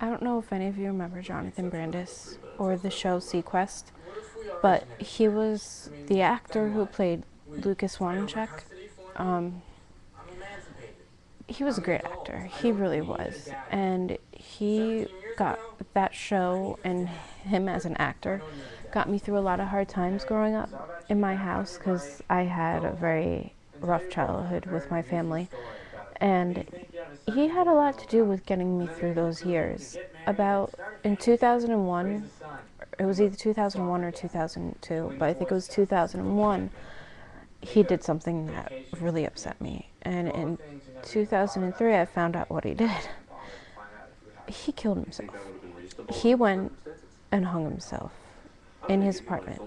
I don't know if any of you remember Jonathan Brandis or the show Sequest, but he was the actor who played Lucas Wanacek. Um, he was a great actor. He really was. And he got that show and him as an actor got me through a lot of hard times growing up in my house because I had a very rough childhood with my family. And he had a lot to do with getting me through those years. About in 2001, it was either 2001 or 2002, but I think it was 2001, he did something that really upset me. And in 2003, I found out what he did. He killed himself. He went and hung himself in his apartment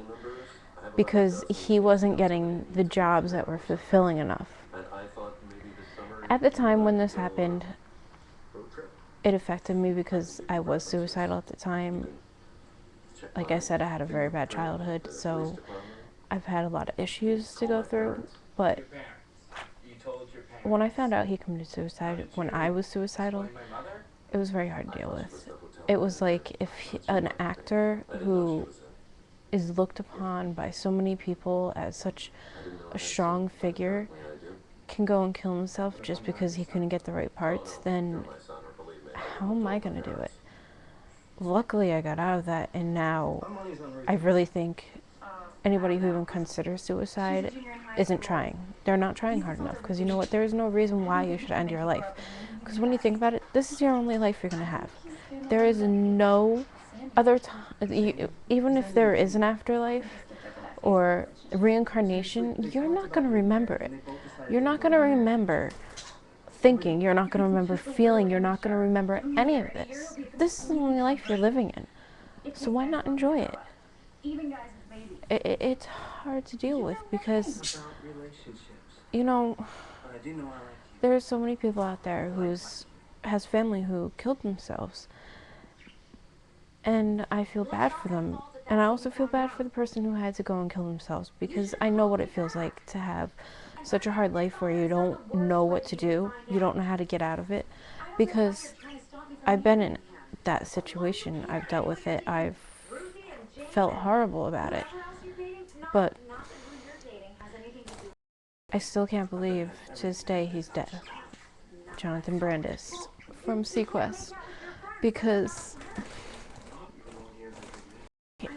because he wasn't getting the jobs that were fulfilling enough. At the time when this happened, it affected me because I was suicidal at the time. Like I said, I had a very bad childhood, so I've had a lot of issues to go through. But when I found out he committed suicide when I was suicidal, it was very hard to deal with. It was like if an actor who is looked upon by so many people as such a strong figure can go and kill himself just because he couldn't get the right parts, then how am I going to do it? Luckily, I got out of that, and now I really think anybody who even considers suicide isn't trying. They're not trying hard enough, because you know what? There is no reason why you should end your life. Because when you think about it, this is your only life you're going to have. There is no other time, even if there is an afterlife or reincarnation, you're not going to remember it. You're not going to remember thinking, you're not going to remember feeling, you're not going to remember any of this. This is the only life you're living in. So why not enjoy it? It's hard to deal with because, you know, there's so many people out there has family who killed themselves. And I feel bad for them. And I also feel bad for the person who had to go and kill themselves because I know what it feels like to have such a hard life where you don't know what to do, you don't know how to get out of it, because I've been in that situation, I've dealt with it, I've felt horrible about it, but I still can't believe to this day he's dead. Jonathan Brandis from Sequest, because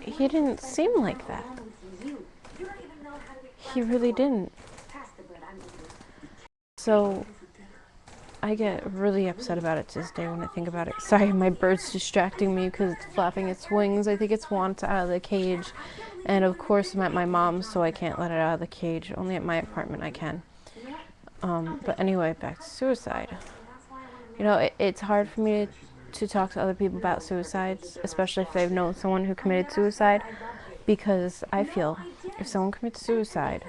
he didn't seem like that. He really didn't. So I get really upset about it to this day when I think about it. Sorry, my bird's distracting me because it's flapping its wings. I think it's wants out of the cage. And of course I'm at my mom's, so I can't let it out of the cage. Only at my apartment I can. But anyway, back to suicide. You know, it's hard for me to talk to other people about suicides, especially if they've known someone who committed suicide, because I feel if someone commits suicide,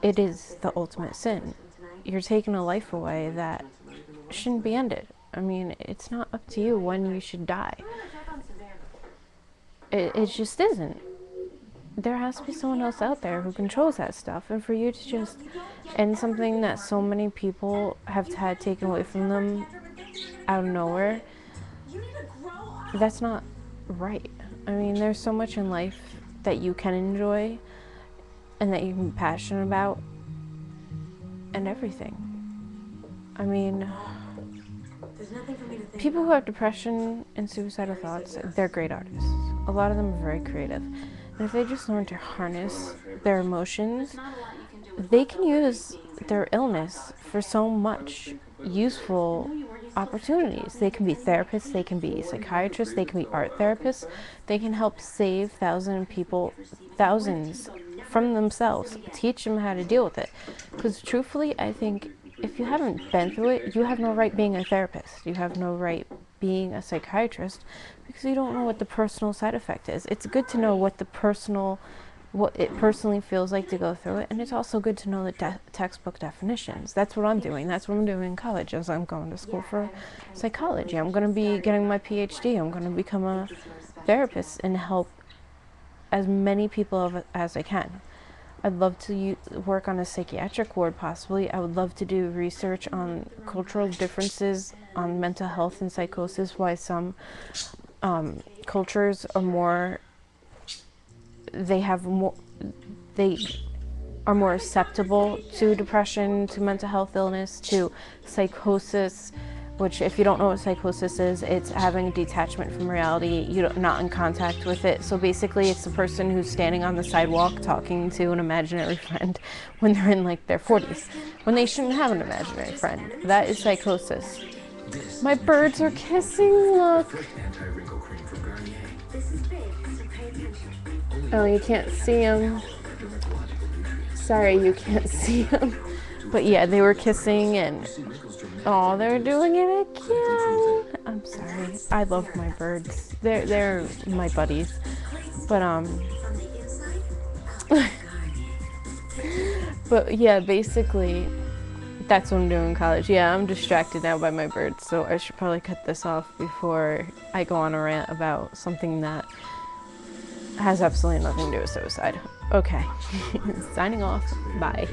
it is the ultimate sin. You're taking a life away that shouldn't be ended. I mean, it's not up to you when you should die. It just isn't. There has to be someone else out there who controls that stuff, and for you to just end something that so many people have had taken away from them out of nowhere, that's not right. I mean, there's so much in life that you can enjoy and that you can be passionate about and everything. I mean, people who have depression and suicidal thoughts, they're great artists. A lot of them are very creative. And if they just learn to harness their emotions, they can use their illness for so much useful opportunities. They can be therapists, they can be psychiatrists, they can be art therapists. They can help save thousands from themselves, teach them how to deal with it. Because truthfully, I think if you haven't been through it, you have no right being a therapist. You have no right being a psychiatrist because you don't know what the personal side effect is. It's good to know what it personally feels like to go through it, and it's also good to know the textbook definitions. That's what I'm doing. That's what I'm doing in college as I'm going to school for psychology. I'm going to be getting my PhD. I'm going to become a therapist and help as many people as I can. I'd love to work on a psychiatric ward possibly. I would love to do research on cultural differences on mental health and psychosis, why some cultures are more, they have more, they are more susceptible to depression, to mental health illness, to psychosis, which if you don't know what psychosis is, it's having detachment from reality, you're not in contact with it. So basically it's the person who's standing on the sidewalk talking to an imaginary friend when they're in like their 40s, when they shouldn't have an imaginary friend. That is psychosis. My birds are kissing, look. Oh, you can't see them. Sorry, you can't see them. But yeah, they were kissing and, oh, they're doing it again. I'm sorry. I love my birds. They're my buddies. But but yeah, basically that's what I'm doing in college. Yeah, I'm distracted now by my birds, so I should probably cut this off before I go on a rant about something that has absolutely nothing to do with suicide. Okay. Signing off. Bye.